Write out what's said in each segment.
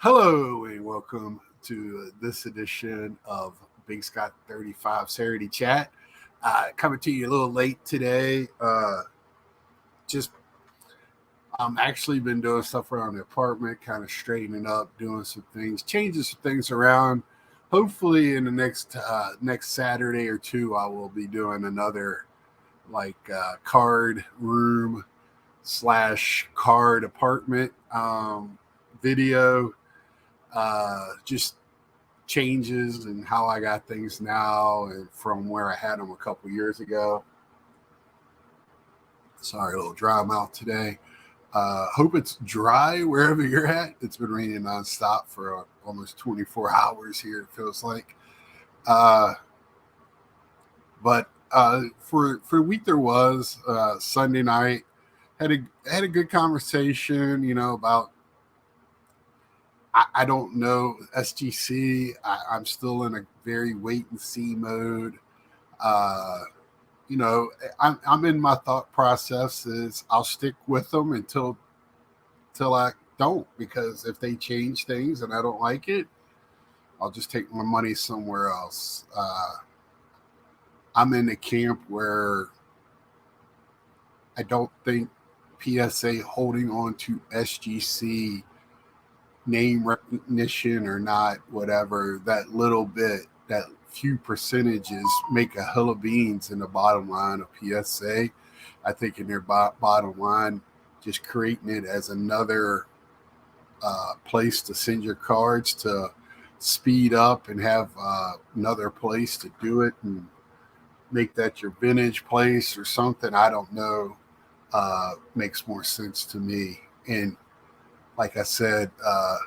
Hello and welcome to this edition of Big Scott 35 Saturday Chat. Coming to you a little late today. Just I'm actually been doing stuff around the apartment, kind of straightening up, doing some things, changing some things around. Hopefully, in the next Saturday or two, I will be doing another card room slash card apartment video. Just changes and how I got things now and from where I had them a couple years ago. Sorry, a little dry mouth today. Hope it's dry wherever you're at. It's been raining nonstop for almost 24 hours here, it feels like. But for the week there was Sunday night, had a good conversation, about I don't know SGC. I'm still in a very wait and see mode. Uh, I'm in my thought process is I'll stick with them until I don't, because if they change things and I don't like it, I'll just take my money somewhere else. I'm in a camp where I don't think PSA holding on to SGC name recognition or not, whatever, that little bit, that few percentages make a hill of beans in the bottom line of PSA. I think in their bottom line, just creating it as another place to send your cards to speed up and have another place to do it and make that your vintage place or something. I don't know. Makes more sense to me. And like I said, a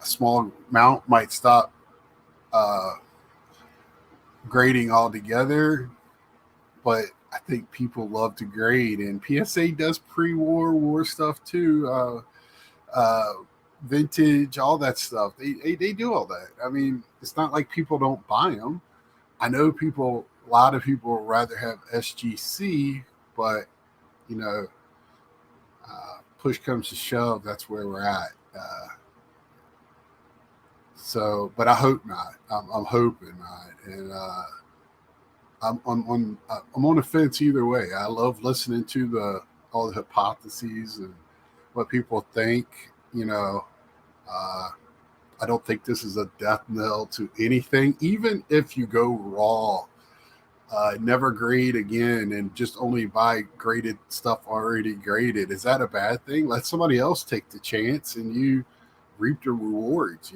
small amount might stop grading altogether, but I think people love to grade, and PSA does war stuff too. Vintage, all that stuff. They do all that. I mean, it's not like people don't buy them. I know a lot of people would rather have SGC, but you know, push comes to shove, that's where we're at. But I hope not. I'm hoping not, and I'm on the fence either way. I love listening to all the hypotheses and what people think. I don't think this is a death knell to anything. Even if you go raw, never grade again, and just only buy graded stuff already graded, is that a bad thing? Let somebody else take the chance, and you reap the rewards.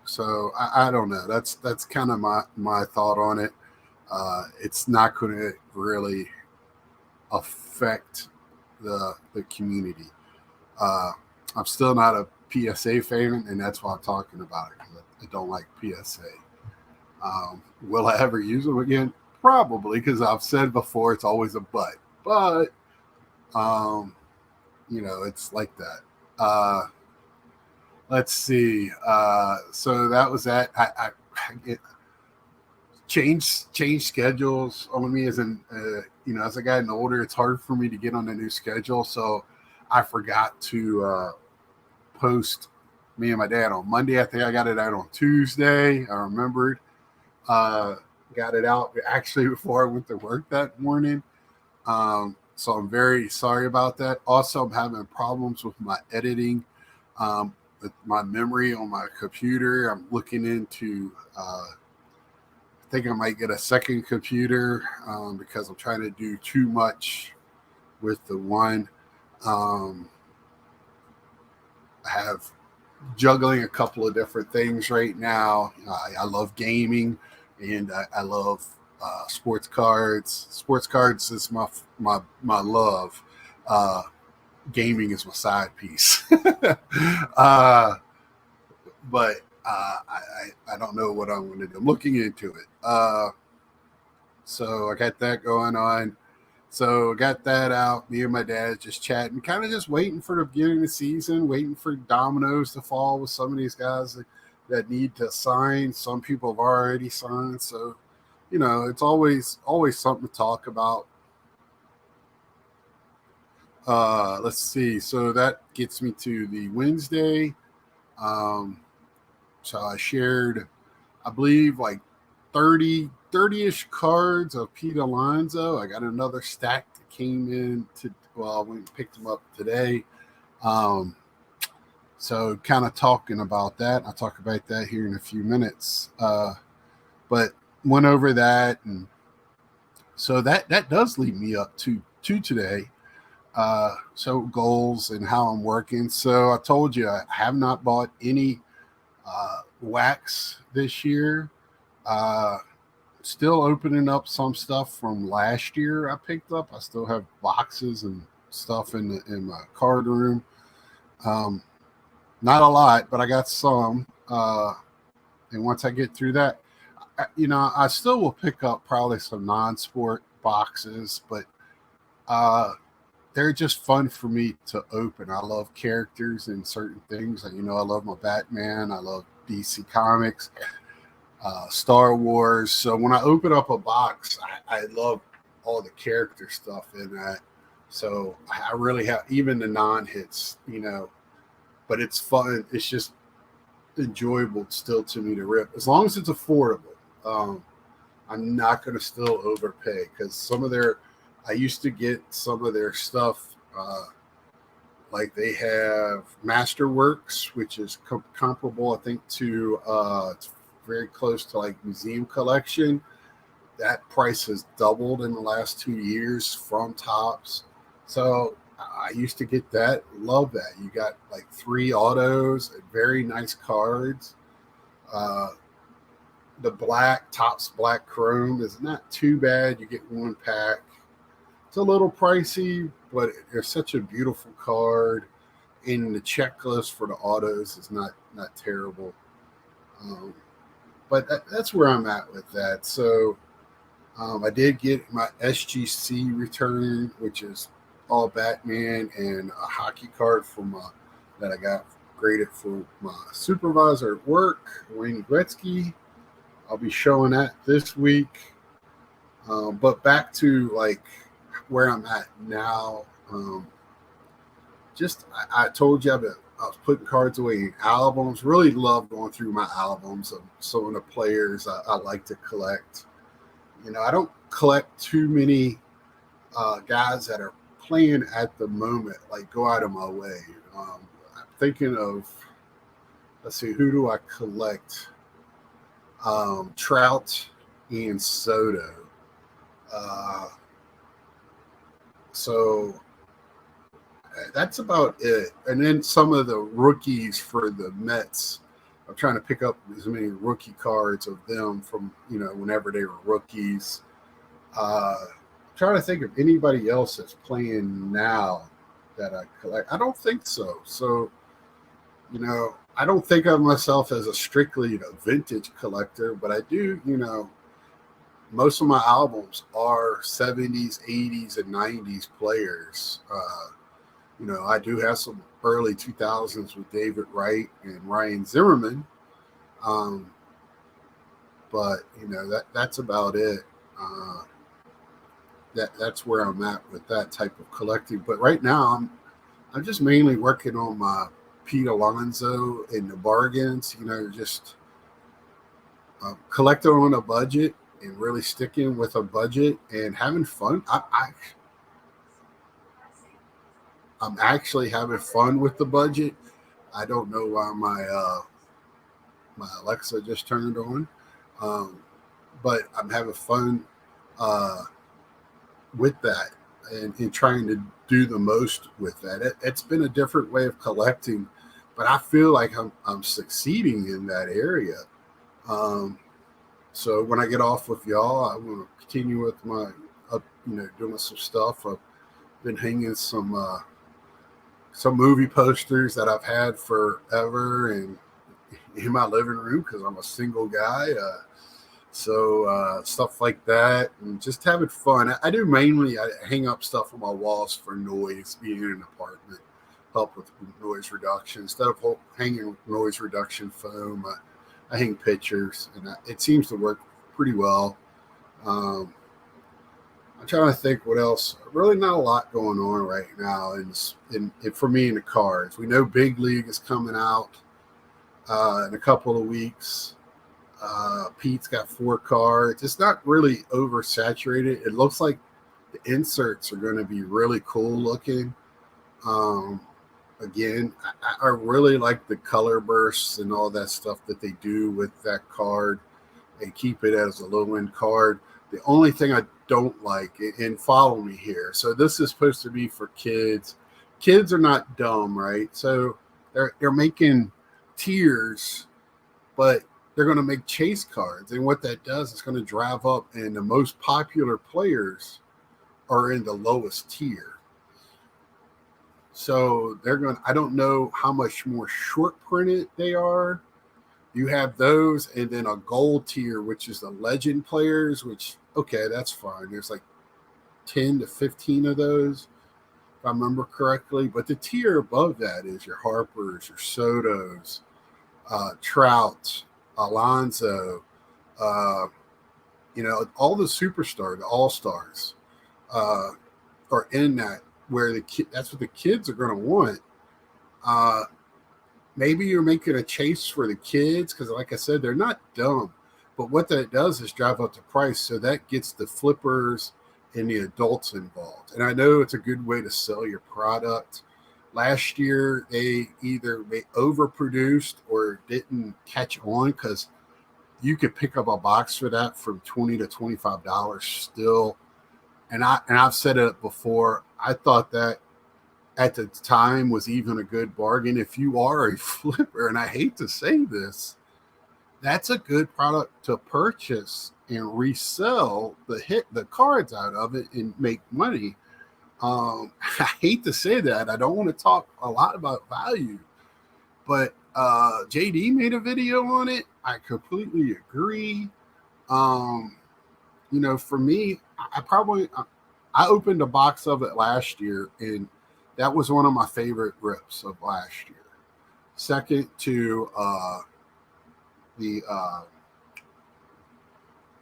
So I don't know. That's kind of my thought on it. It's not going to really affect the community. I'm still not a PSA fan, and that's why I'm talking about it, because I don't like PSA. Will I ever use them again? Probably, because I've said before it's always a but. But it's like that. Let's see. So that was that. I get change schedules on me as as I gotten older, it's hard for me to get on a new schedule. So I forgot to post me and my dad on Monday. I think I got it out on Tuesday. I remembered. Got it out actually before I went to work that morning. So I'm very sorry about that. Also, I'm having problems with my editing. With my memory on my computer, I'm looking into. I think I might get a second computer because I'm trying to do too much with the one. I have juggling a couple of different things right now. I love gaming, and I love sports cards. Sports cards is my love. Gaming is my side piece. But I don't know what I'm going to do. I'm looking into it. So I got that going on. So I got that out. Me and my dad just chatting, kind of just waiting for the beginning of the season, waiting for dominoes to fall with some of these guys that need to sign. Some people have already signed. So, it's always something to talk about. Let's see. So that gets me to the Wednesday. Um, so I shared, I believe, like 30-ish cards of Pete Alonso. I got another stack that came in I went and picked them up today. Um, so kind of talking about that. I'll talk about that here in a few minutes. But went over that, and so that does lead me up to today. So goals and how I'm working. So I told you I have not bought any wax this year. Uh, Still opening up some stuff from last year I picked up. I still have boxes and stuff in my card room. Um, Not a lot, but I got some. And once I get through that, I still will pick up probably some non-sport boxes, but uh, they're just fun for me to open. I love characters and certain things. Like, I love my Batman. I love DC Comics, Star Wars. So when I open up a box, I love all the character stuff in that. So I really have even the non-hits, but it's fun. It's just enjoyable still to me to rip as long as it's affordable. I'm not going to still overpay because I used to get some of their stuff. Like they have Masterworks, which is comparable, I think, to it's very close to like Museum Collection. That price has doubled in the last 2 years from Topps. So I used to get that. Love that. You got like 3 autos, very nice cards. Uh, the Topps Black Chrome is not too bad. You get 1 pack. It's a little pricey, but it's such a beautiful card. And the checklist for the autos is not terrible. But that's where I'm at with that. So I did get my SGC return, which is all Batman and a hockey card that I got graded for my supervisor at work, Wayne Gretzky. I'll be showing that this week. But back to like where I'm at now. I told you I was putting cards away in albums. Really love going through my albums of some of the players I like to collect. I don't collect too many guys that are playing at the moment, like go out of my way. I'm thinking of, let's see, who do I collect? Trout and Soto. So that's about it. And then some of the rookies for the Mets. I'm trying to pick up as many rookie cards of them from, whenever they were rookies. Trying to think of anybody else that's playing now that I collect. I don't think so. So, I don't think of myself as a strictly vintage collector, but I do, most of my albums are 70s, 80s, and 90s players. I do have some early 2000s with David Wright and Ryan Zimmerman. But that's about it. That's where I'm at with that type of collecting. But right now I'm just mainly working on my Pete Alonso and the bargains, just collecting on a budget and really sticking with a budget and having fun. I'm actually having fun with the budget. I don't know why my Alexa just turned on, but I'm having fun with that and trying to do the most with that. It's been a different way of collecting, but I feel like I'm succeeding in that area. So when I get off with y'all, I'm going to continue with my doing some stuff. I've been hanging some movie posters that I've had forever and in my living room because I'm a single guy. So stuff like that and just having fun. I do mainly, I hang up stuff on my walls for noise, being in an apartment, help with noise reduction. Instead of hanging noise reduction foam, I hang pictures, and it seems to work pretty well. I'm trying to think what else. Really, not a lot going on right now. And for me in the cards, we know Big League is coming out in a couple of weeks. Pete's got 4 cards. It's not really oversaturated. It looks like the inserts are going to be really cool looking. Um, Again, I really like the color bursts and all that stuff that they do with that card and keep it as a low end card. The only thing I don't like, and follow me here. So this is supposed to be for kids. Kids are not dumb, right? So they're making tiers, but they're going to make chase cards, and what that does is going to drive up, and the most popular players are in the lowest tier. So they're going. I don't know how much more short printed they are. You have those, and then a gold tier, which is the legend players. Which okay, that's fine. There's like 10 to 15 of those, if I remember correctly. But the tier above that is your Harpers, your Sotos, Trout, Alonso, uh, all the superstars, the all stars, uh, are in that. Where that's what the kids are going to want. Uh, Maybe you're making a chase for the kids because, like I said, they're not dumb. But what that does is drive up the price, so that gets the flippers and the adults involved. And I know it's a good way to sell your product. Last year, they overproduced or didn't catch on because you could pick up a box for that from $20 to $25 still. And I've said it before. I thought that at the time was even a good bargain if you are a flipper. And I hate to say this, that's a good product to purchase and resell the cards out of it and make money. I hate to say that. I don't want to talk a lot about value, but JD made a video on it. I completely agree. Um, for me, I opened a box of it last year, and that was one of my favorite rips of last year. Second to the uh,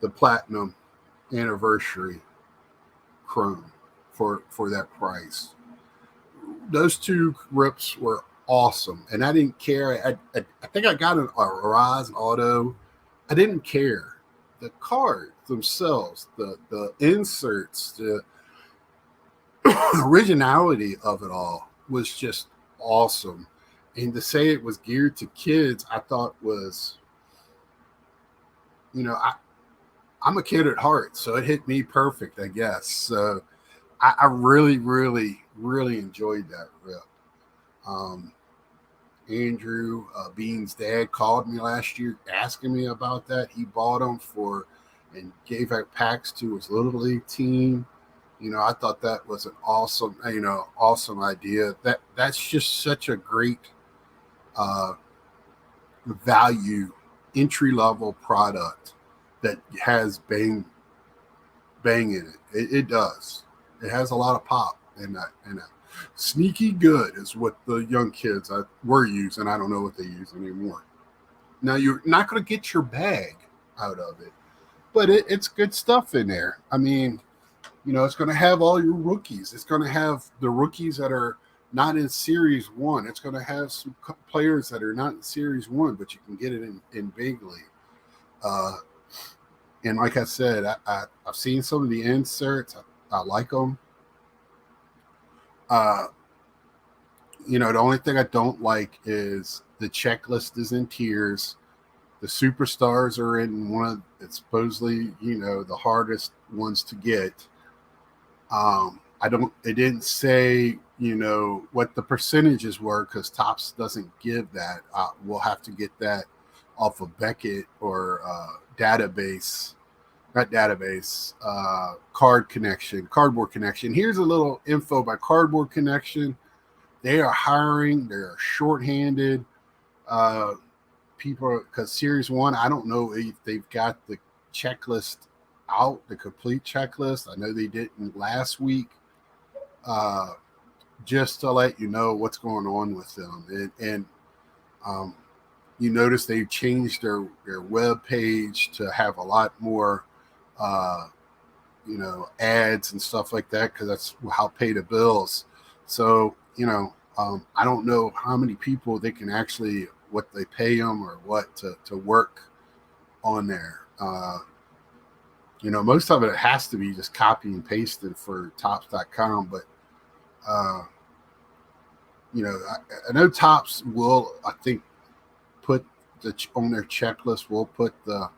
the platinum anniversary chrome for that price. Those 2 rips were awesome, and I didn't care. I think I got a Rise Auto. I didn't care. The cards themselves, the inserts, the originality of it all was just awesome. And to say it was geared to kids, I thought was, you know, I'm a kid at heart, so it hit me perfect, I guess. So I really, really, really enjoyed that rip. Um, Andrew Bean's dad called me last year asking me about that. He bought them for and gave out packs to his little league team. I thought that was an awesome idea. That's just such a great uh, value entry level product that has bang in it. It does. It has a lot of pop in that. Sneaky good is what the young kids were using. I don't know what they use anymore. Now you're not going to get your bag out of it, but it's good stuff in there. I mean, it's going to have all your rookies. It's going to have the rookies that are not in Series 1. It's going to have some players that are not in Series 1, but you can get it in Big League. And like I said, I've seen some of the inserts. I like them. The only thing I don't like is the checklist is in tiers. The superstars are in one of it's supposedly, the hardest ones to get. It didn't say, what the percentages were because Topps doesn't give that. We'll have to get that off of Beckett or Cardboard Connection. Here's a little info by Cardboard Connection. They are hiring. They're shorthanded people because Series 1, I don't know if they've got the checklist out, the complete checklist. I know they didn't last week. Just to let you know what's going on with them. And you notice they've changed their web page to have a lot more ads and stuff like that, because that's how pay the bills. So, I don't know how many people they can actually, what they pay them or what to work on there. Most of it has to be just copy and pasted for Topps.com, but I know Topps will, I think, put on their checklist, will put the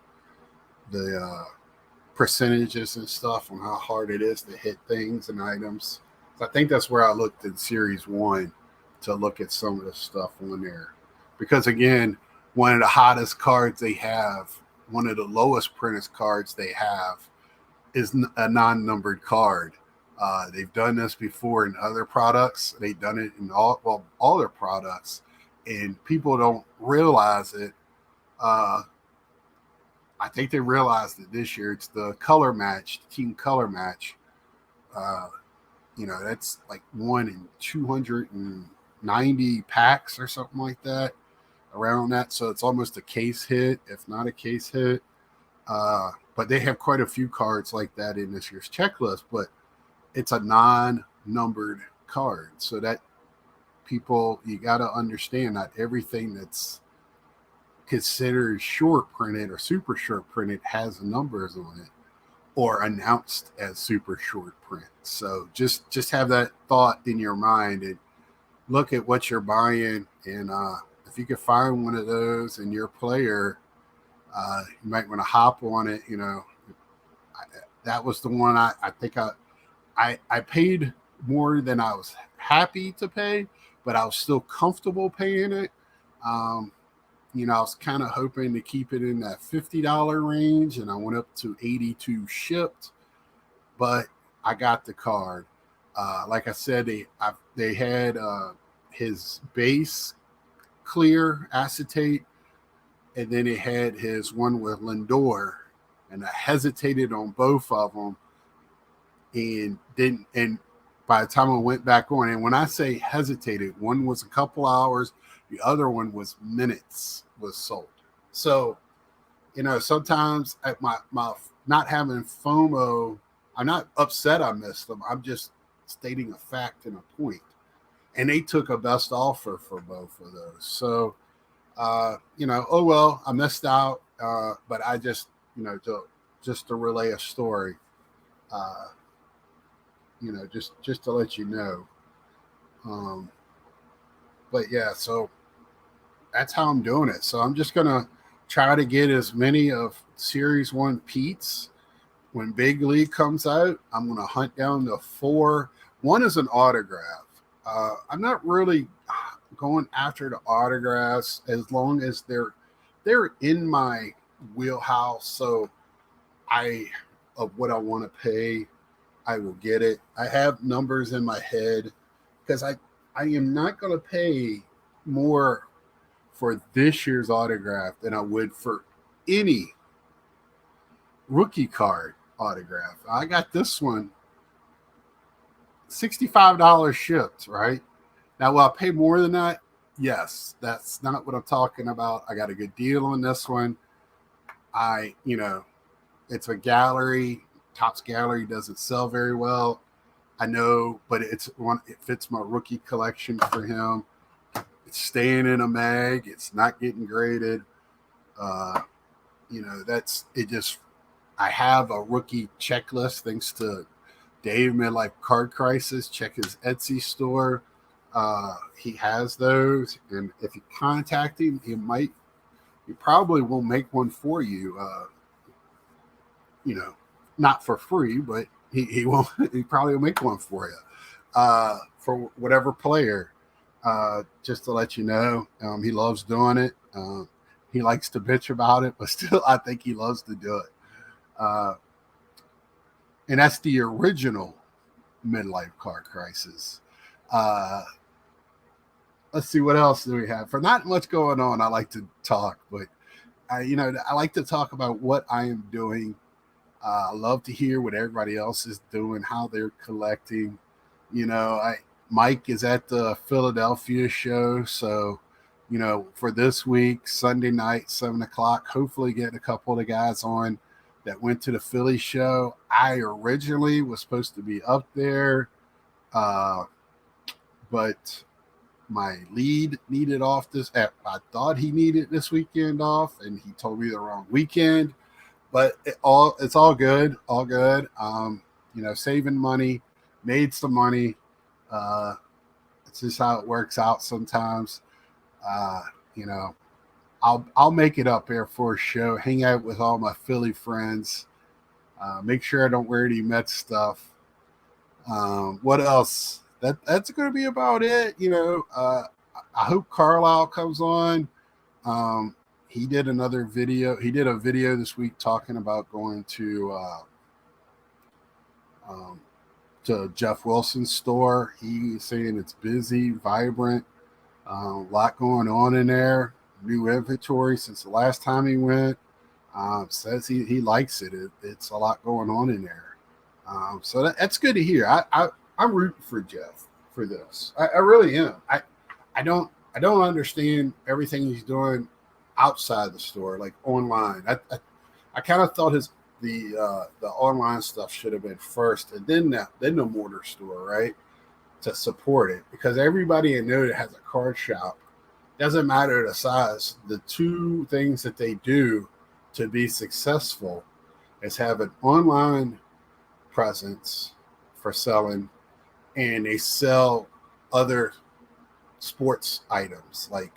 percentages and stuff on how hard it is to hit things and items. So I think that's where I looked in Series 1 to look at some of the stuff on there. Because, again, one of the hottest cards they have, one of the lowest printed cards they have, is a non-numbered card. They've done this before in other products. They've done it in all their products, and people don't realize it. I think they realized that this year it's the color match, the team color match. That's like 1 in 290 packs or something like that, around that. So it's almost a case hit, if not a case hit. But they have quite a few cards like that in this year's checklist, but it's a non-numbered card. So that people, you got to understand, not everything that's considered short printed or super short printed has numbers on it or announced as super short print. So just have that thought in your mind and look at what you're buying. And if you can find one of those in your player, you might want to hop on it. That was the one I think I paid more than I was happy to pay, but I was still comfortable paying it. I was kind of hoping to keep it in that $50 range, and I went up to $82 shipped, but I got the card. Like I said, they had his base clear acetate, and then it had his one with Lindor, and I hesitated on both of them, and didn't. And by the time I went back on, and when I say hesitated, one was a couple hours, the other one was minutes was sold. So, sometimes at my not having FOMO, I'm not upset I missed them. I'm just stating a fact and a point. And they took a best offer for both of those. So, oh well, I missed out. But I just, to relay a story, just to let you know. But yeah, so that's how I'm doing it. So I'm just going to try to get as many of Series 1 Pete's. When Big League comes out, I'm going to hunt down the 4. One is an autograph. I'm not really going after the autographs as long as they're in my wheelhouse. So of what I want to pay, I will get it. I have numbers in my head because I am not going to pay more for this year's autograph than I would for any rookie card autograph. I got this one $65 shipped, right? Now, will I pay more than that? Yes, that's not what I'm talking about. I got a good deal on this one. It's a gallery. Topps Gallery doesn't sell very well, I know, but it fits my rookie collection for him. It's staying in a mag. It's not getting graded. That's it. Just I have a rookie checklist thanks to Dave Midlife Card Crisis. Check his Etsy store. He has those, and if you contact him, he probably will make one for you. Not for free, but he won't. He probably will make one for you for whatever player. Just to let you know, he loves doing it. He likes to bitch about it, but still, I think he loves to do it. And that's the original Midlife Card Crisis. Let's see, what else do we have? For not much going on, I like to talk, but I like to talk about what I am doing. I love to hear what everybody else is doing, how they're collecting. Mike is at the Philadelphia show, so for this week, Sunday night, 7:00, hopefully getting a couple of the guys on that went to the Philly show. I originally was supposed to be up there, but my lead needed off this. I thought he needed this weekend off, and he told me the wrong weekend. But it's all good, all good. Saving money, made some money. It's just how it works out sometimes. Uh, you know, I'll make it up there for a show. Hang out with all my Philly friends. Make sure I don't wear any Mets stuff. What else? That's going to be about it. I hope Carlisle comes on. He did another video. He did a video this week talking about going to Jeff Wilson's store. He's saying it's busy, vibrant, a lot going on in there. New inventory since the last time he went. Says he likes it. It's a lot going on in there. So that's good to hear. I'm rooting for Jeff for this. I really am. I don't understand everything he's doing outside the store, like online. I kind of thought the online stuff should have been first, and then the mortar store, right, to support it, because everybody I know that has a card shop, doesn't matter the size. The two things that they do to be successful is have an online presence for selling, and they sell other sports items like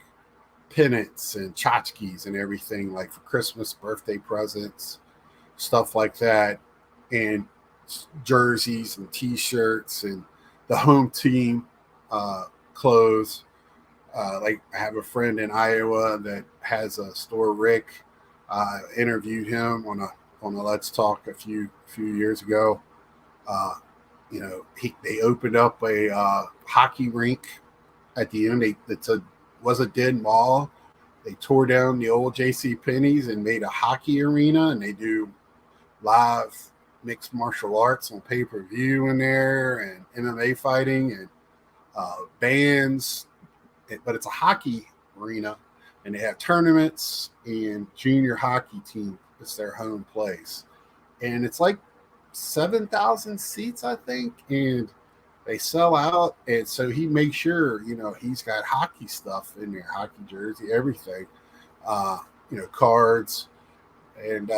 pennants and tchotchkes and everything, like for Christmas, birthday presents, stuff like that, and jerseys and T-shirts and the home team clothes. Like I have a friend in Iowa that has a store, Rick. Interviewed him on a Let's Talk a few years ago. They opened up a hockey rink at the end. Was a dead mall. They tore down the old J.C. Penney's and made a hockey arena, and they do live mixed martial arts on pay-per-view in there, and MMA fighting, and bands. But it's a hockey arena, and they have tournaments and junior hockey team. It's their home place, and it's like 7,000 seats, I think, and they sell out. And so he makes sure, he's got hockey stuff in there, hockey jersey, everything, cards. And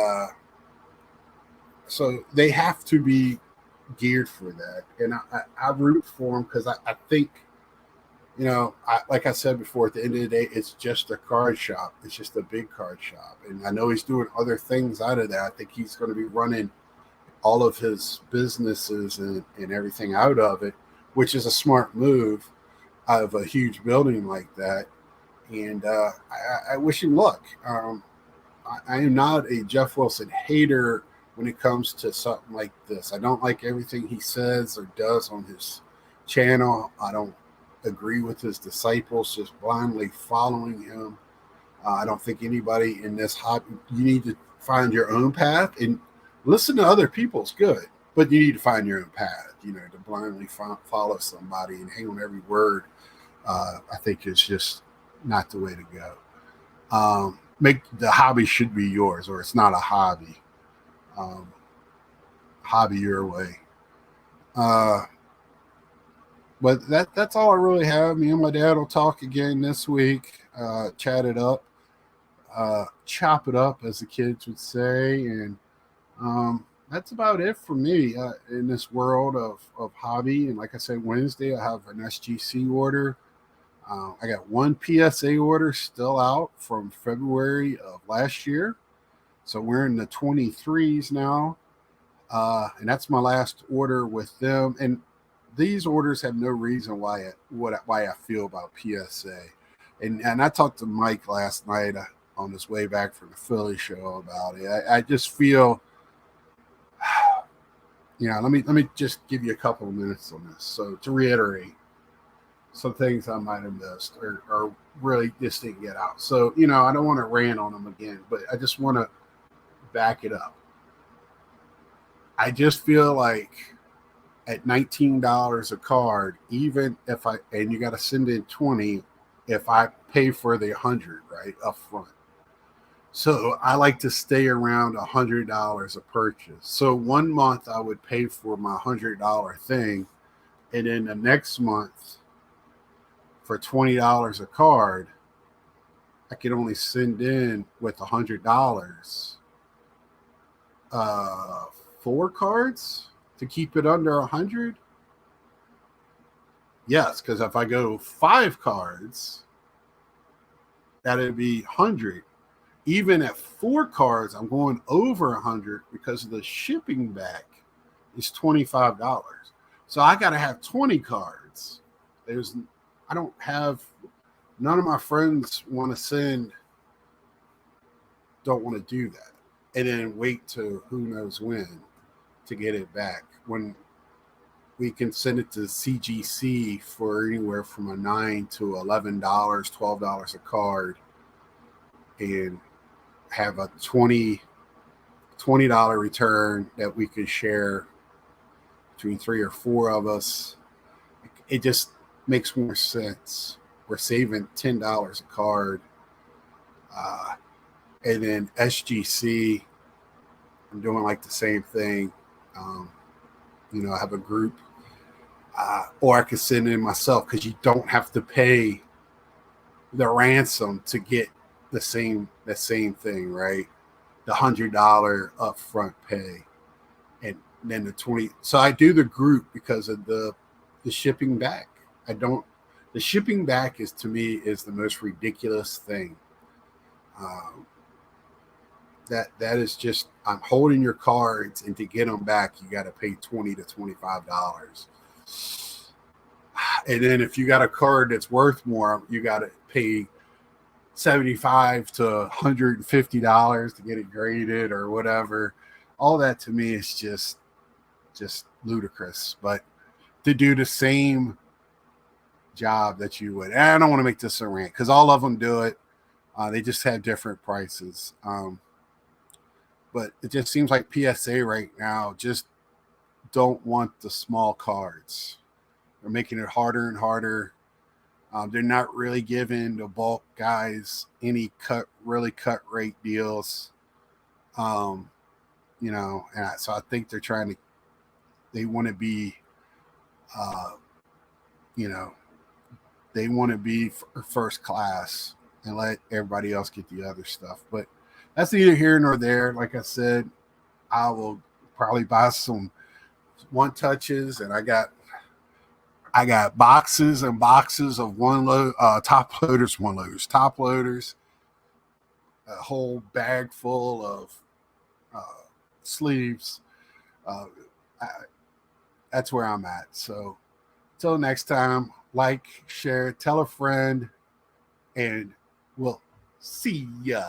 so they have to be geared for that. And I root for him, because I think, like I said before, at the end of the day, it's just a card shop. It's just a big card shop. And I know he's doing other things out of that. I think he's going to be running all of his businesses and everything out of it, which is a smart move out of a huge building like that. And I wish him luck. I am not a Jeff Wilson hater when it comes to something like this. I don't like everything he says or does on his channel. I don't agree with his disciples just blindly following him. I don't think anybody in this hobby, you need to find your own path, and listen to other people's good, but you need to find your own path. To blindly follow somebody and hang on every word, I think it's just not the way to go. Make the hobby should be yours, or it's not a hobby. Hobby your way. But that's all I really have. Me and my dad will talk again this week, chat it up, chop it up, as the kids would say. And that's about it for me in this world of hobby. And like I said, Wednesday, I have an SGC order. I got one PSA order still out from February of last year. So we're in the 23s now. And that's my last order with them. And these orders have no reason why I feel about PSA. And I talked to Mike last night on his way back from the Philly show about it. I just feel, let me just give you a couple of minutes on this. So to reiterate, some things I might have missed or really just didn't get out. So, I don't want to rant on them again, but I just want to back it up. I just feel like at $19 a card, even if and you got to send in 20 if I pay for the 100 right up front. So I like to stay around $100 a purchase. So 1 month I would pay for my $100 thing, and then the next month for $20 a card, I could only send in with $100 uh, 4 cards to keep it under 100. Yes, because if I go 5 cards, that'd be 100. Even at 4 cards, I'm going over 100 because of the shipping back is $25. So I got to have 20 cards. I don't have, none of my friends want to send, don't want to do that. And then wait to who knows when to get it back. When we can send it to CGC for anywhere from a $9 to $11, $12 a card, and have a $20 return that we could share between 3 or 4 of us. It just makes more sense. We're saving $10 a card. And then SGC, I'm doing like the same thing. I have a group, or I could send in myself because you don't have to pay the ransom to get the same thing, right? The $100 upfront pay, and then the 20. So I do the group because of the shipping back. The shipping back is, to me, is the most ridiculous thing. That is just, I'm holding your cards, and to get them back, you got to pay $20 to $25. And then if you got a card that's worth more, you got to pay $75 to $150 to get it graded or whatever. All that to me is just ludicrous. But to do the same job that you would, and I don't want to make this a rant because all of them do it. They just have different prices. But it just seems like PSA right now just don't want the small cards. They're making it harder and harder. They're not really giving the bulk guys any cut rate deals. And so I think they want to be, they want to be first class and let everybody else get the other stuff. But that's neither here nor there. Like I said, I will probably buy some one touches, and I got boxes and boxes of top loaders, a whole bag full of sleeves. That's where I'm at. So until next time, like, share, tell a friend, and we'll see ya.